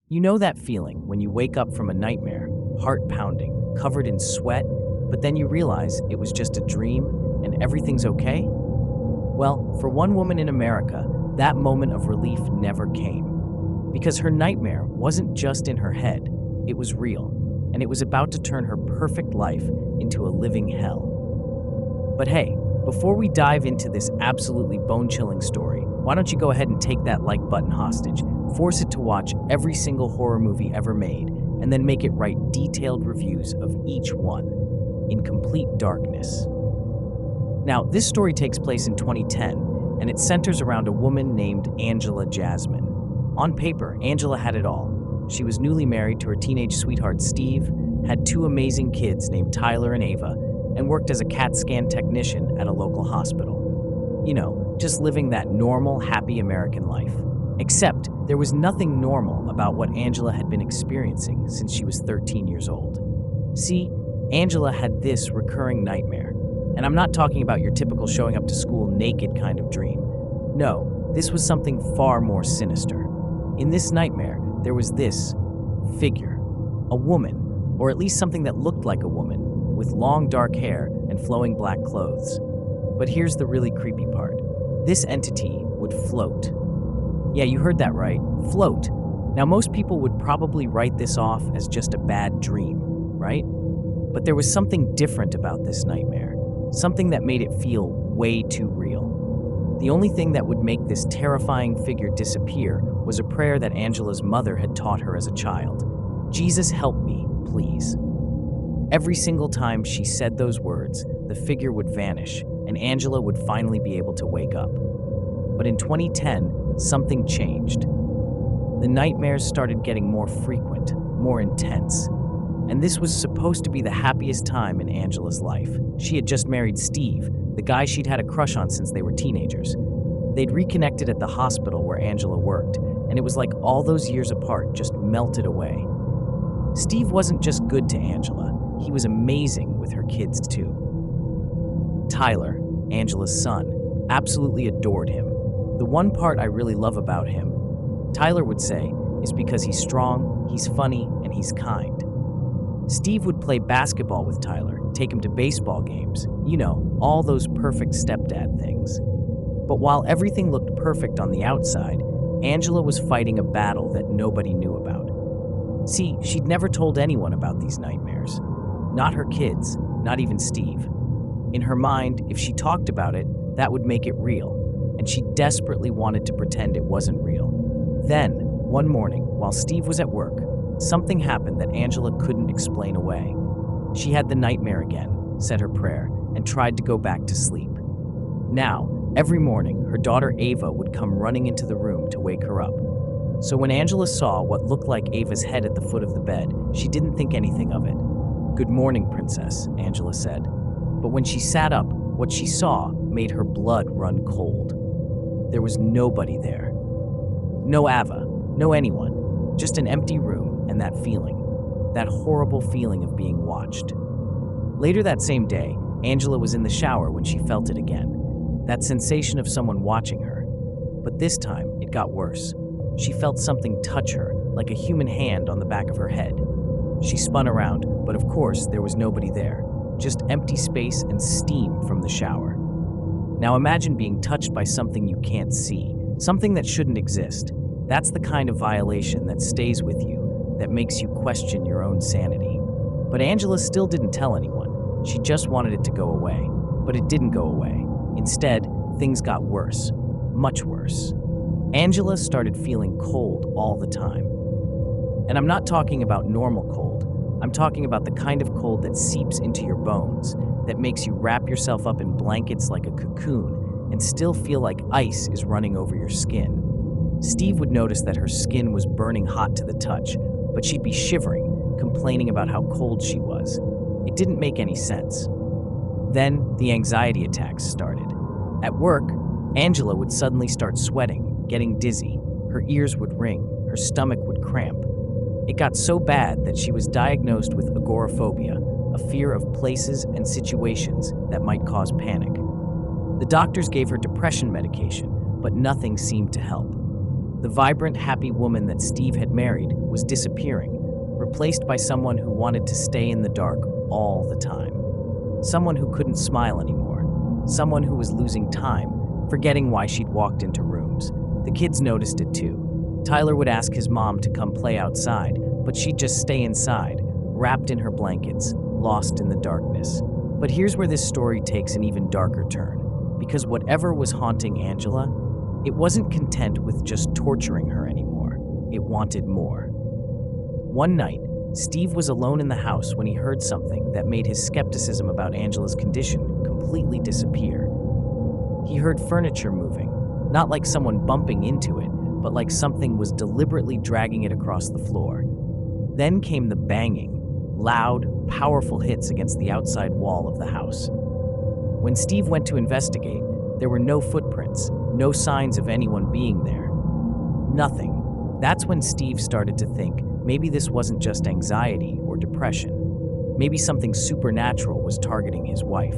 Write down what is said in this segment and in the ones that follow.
You know that feeling when you wake up from a nightmare, heart pounding, covered in sweat, but then you realize it was just a dream and everything's okay? Well, for one woman in America, that moment of relief never came. Because her nightmare wasn't just in her head, it was real, and it was about to turn her perfect life into a living hell. But hey, before we dive into this absolutely bone-chilling story, why don't you go ahead and take that like button hostage, force it to watch every single horror movie ever made, and then make it write detailed reviews of each one, in complete darkness. Now, this story takes place in 2010, and it centers around a woman named Angela Jasmine. On paper, Angela had it all. She was newly married to her teenage sweetheart Steve, had two amazing kids named Tyler and Ava, and worked as a CAT scan technician at a local hospital. You know, just living that normal, happy American life. Except there was nothing normal about what Angela had been experiencing since she was 13 years old. See, Angela had this recurring nightmare. And I'm not talking about your typical showing up to school naked kind of dream. No, this was something far more sinister. In this nightmare, there was this figure, a woman, or at least something that looked like a woman, with long dark hair and flowing black clothes. But here's the really creepy part. This entity would float. Yeah, you heard that right, float. Now, most people would probably write this off as just a bad dream, right? But there was something different about this nightmare, something that made it feel way too real. The only thing that would make this terrifying figure disappear was a prayer that Angela's mother had taught her as a child. Jesus, help me, please. Every single time she said those words, the figure would vanish, and Angela would finally be able to wake up. But in 2010, something changed. The nightmares started getting more frequent, more intense. And this was supposed to be the happiest time in Angela's life. She had just married Steve, the guy she'd had a crush on since they were teenagers. They'd reconnected at the hospital where Angela worked, and it was like all those years apart just melted away. Steve wasn't just good to Angela, he was amazing with her kids too. Tyler, Angela's son, absolutely adored him. The one part I really love about him, Tyler would say, is because he's strong, he's funny, and he's kind. Steve would play basketball with Tyler, take him to baseball games, you know, all those perfect stepdad things. But while everything looked perfect on the outside, Angela was fighting a battle that nobody knew about. See, she'd never told anyone about these nightmares. Not her kids, not even Steve. In her mind, if she talked about it, that would make it real, and she desperately wanted to pretend it wasn't real. Then, one morning, while Steve was at work, something happened that Angela couldn't explain away. She had the nightmare again, said her prayer, and tried to go back to sleep. Now, every morning, her daughter Ava would come running into the room to wake her up. So when Angela saw what looked like Ava's head at the foot of the bed, she didn't think anything of it. "Good morning, princess," Angela said. But when she sat up, what she saw made her blood run cold. There was nobody there. No Ava, no anyone, just an empty room and that feeling, that horrible feeling of being watched. Later that same day, Angela was in the shower when she felt it again, that sensation of someone watching her. But this time, it got worse. She felt something touch her, like a human hand on the back of her head. She spun around, but of course, there was nobody there, just empty space and steam from the shower. Now imagine being touched by something you can't see, something that shouldn't exist. That's the kind of violation that stays with you, that makes you question your own sanity. But Angela still didn't tell anyone. She just wanted it to go away. But it didn't go away. Instead, things got worse, much worse. Angela started feeling cold all the time. And I'm not talking about normal cold. I'm talking about the kind of cold that seeps into your bones, that makes you wrap yourself up in blankets like a cocoon and still feel like ice is running over your skin. Steve would notice that her skin was burning hot to the touch, but she'd be shivering, complaining about how cold she was. It didn't make any sense. Then the anxiety attacks started. At work, Angela would suddenly start sweating, getting dizzy. Her ears would ring, her stomach would cramp. It got so bad that she was diagnosed with agoraphobia, a fear of places and situations that might cause panic. The doctors gave her depression medication, but nothing seemed to help. The vibrant, happy woman that Steve had married was disappearing, replaced by someone who wanted to stay in the dark all the time. Someone who couldn't smile anymore. Someone who was losing time, forgetting why she'd walked into rooms. The kids noticed it too. Tyler would ask his mom to come play outside, but she'd just stay inside, wrapped in her blankets, lost in the darkness. But here's where this story takes an even darker turn, because whatever was haunting Angela, it wasn't content with just torturing her anymore. It wanted more. One night, Steve was alone in the house when he heard something that made his skepticism about Angela's condition completely disappear. He heard furniture moving, not like someone bumping into it, but like something was deliberately dragging it across the floor. Then came the banging, loud, powerful hits against the outside wall of the house. When Steve went to investigate, there were no footprints, no signs of anyone being there. Nothing. That's when Steve started to think maybe this wasn't just anxiety or depression. Maybe something supernatural was targeting his wife.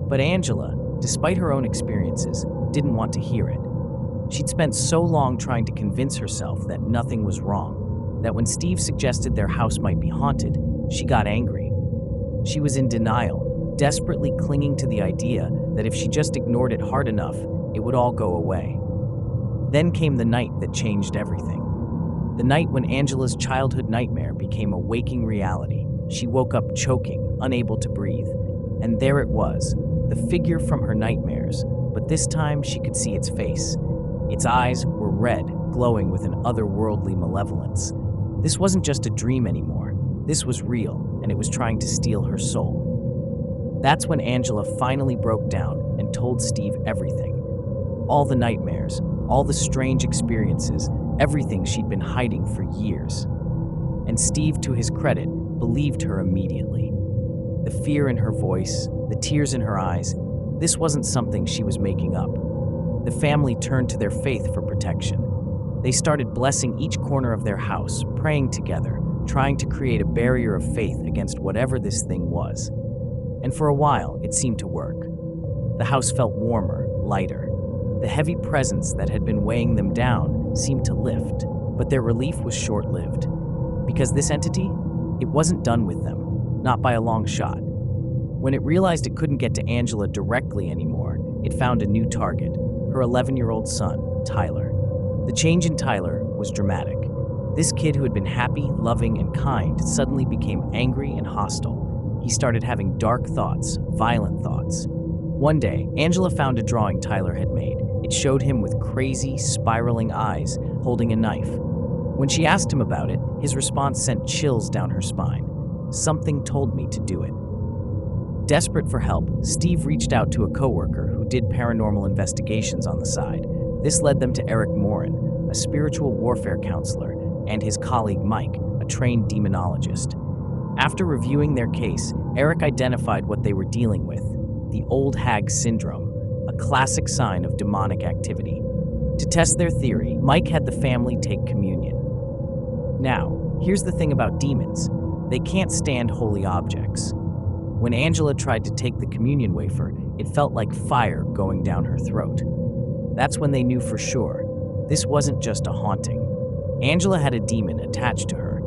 But Angela, despite her own experiences, didn't want to hear it. She'd spent so long trying to convince herself that nothing was wrong, that when Steve suggested their house might be haunted, she got angry. She was in denial, desperately clinging to the idea that if she just ignored it hard enough, it would all go away. Then came the night that changed everything. The night when Angela's childhood nightmare became a waking reality. She woke up choking, unable to breathe. And there it was, the figure from her nightmares, but this time she could see its face. Its eyes were red, glowing with an otherworldly malevolence. This wasn't just a dream anymore. This was real, and it was trying to steal her soul. That's when Angela finally broke down and told Steve everything. All the nightmares, all the strange experiences, everything she'd been hiding for years. And Steve, to his credit, believed her immediately. The fear in her voice, the tears in her eyes, this wasn't something she was making up. The family turned to their faith for protection. They started blessing each corner of their house, praying together, trying to create a barrier of faith against whatever this thing was. And for a while, it seemed to work. The house felt warmer, lighter. The heavy presence that had been weighing them down seemed to lift, but their relief was short-lived. Because this entity, it wasn't done with them, not by a long shot. When it realized it couldn't get to Angela directly anymore, it found a new target, her 11-year-old son, Tyler. The change in Tyler was dramatic. This kid who had been happy, loving, and kind suddenly became angry and hostile. He started having dark thoughts, violent thoughts. One day, Angela found a drawing Tyler had made. It showed him with crazy, spiraling eyes, holding a knife. When she asked him about it, his response sent chills down her spine. Something told me to do it. Desperate for help, Steve reached out to a coworker who did paranormal investigations on the side. This led them to Eric Morin, a spiritual warfare counselor, and his colleague Mike, a trained demonologist. After reviewing their case, Eric identified what they were dealing with, the old hag syndrome, a classic sign of demonic activity. To test their theory, Mike had the family take communion. Now, here's the thing about demons. They can't stand holy objects. When Angela tried to take the communion wafer, it felt like fire going down her throat. That's when they knew for sure. This wasn't just a haunting. Angela had a demon attached to her.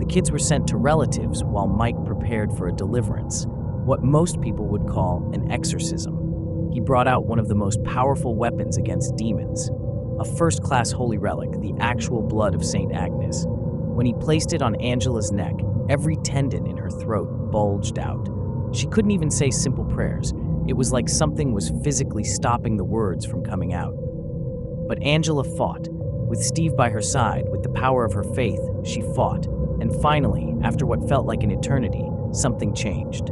The kids were sent to relatives while Mike prepared for a deliverance, what most people would call an exorcism. He brought out one of the most powerful weapons against demons, a first-class holy relic, the actual blood of St. Agnes. When he placed it on Angela's neck, every tendon in her throat bulged out. She couldn't even say simple prayers. It was like something was physically stopping the words from coming out. But Angela fought. With Steve by her side, with the power of her faith, she fought. And finally, after what felt like an eternity, something changed.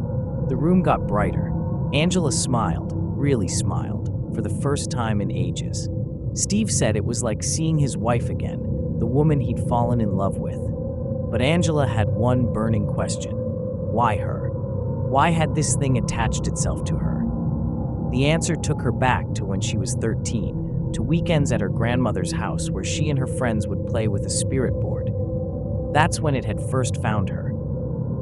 The room got brighter. Angela smiled, really smiled, for the first time in ages. Steve said it was like seeing his wife again, the woman he'd fallen in love with. But Angela had one burning question. Why her? Why had this thing attached itself to her? The answer took her back to when she was 13, to weekends at her grandmother's house where she and her friends would play with a spirit board. That's when it had first found her.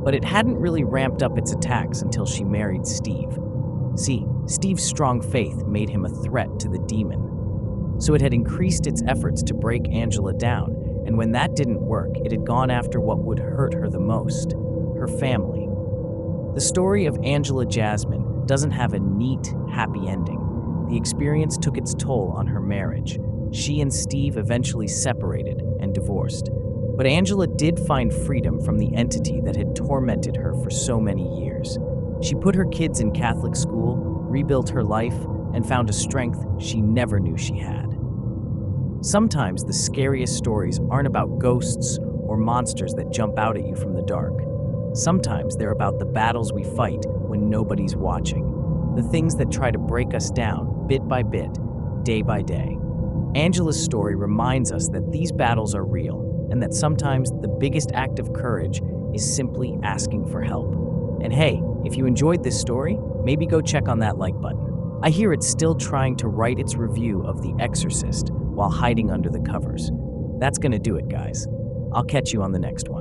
But it hadn't really ramped up its attacks until she married Steve. See, Steve's strong faith made him a threat to the demon. So it had increased its efforts to break Angela down, and when that didn't work, it had gone after what would hurt her the most: her family. The story of Angela Jasmine doesn't have a neat, happy ending. The experience took its toll on her marriage. She and Steve eventually separated and divorced. But Angela did find freedom from the entity that had tormented her for so many years. She put her kids in Catholic school, rebuilt her life, and found a strength she never knew she had. Sometimes the scariest stories aren't about ghosts or monsters that jump out at you from the dark. Sometimes they're about the battles we fight when nobody's watching, the things that try to break us down bit by bit, day by day. Angela's story reminds us that these battles are real, and that sometimes the biggest act of courage is simply asking for help. And hey, if you enjoyed this story, maybe go check on that like button. I hear it's still trying to write its review of The Exorcist while hiding under the covers. That's gonna do it, guys. I'll catch you on the next one.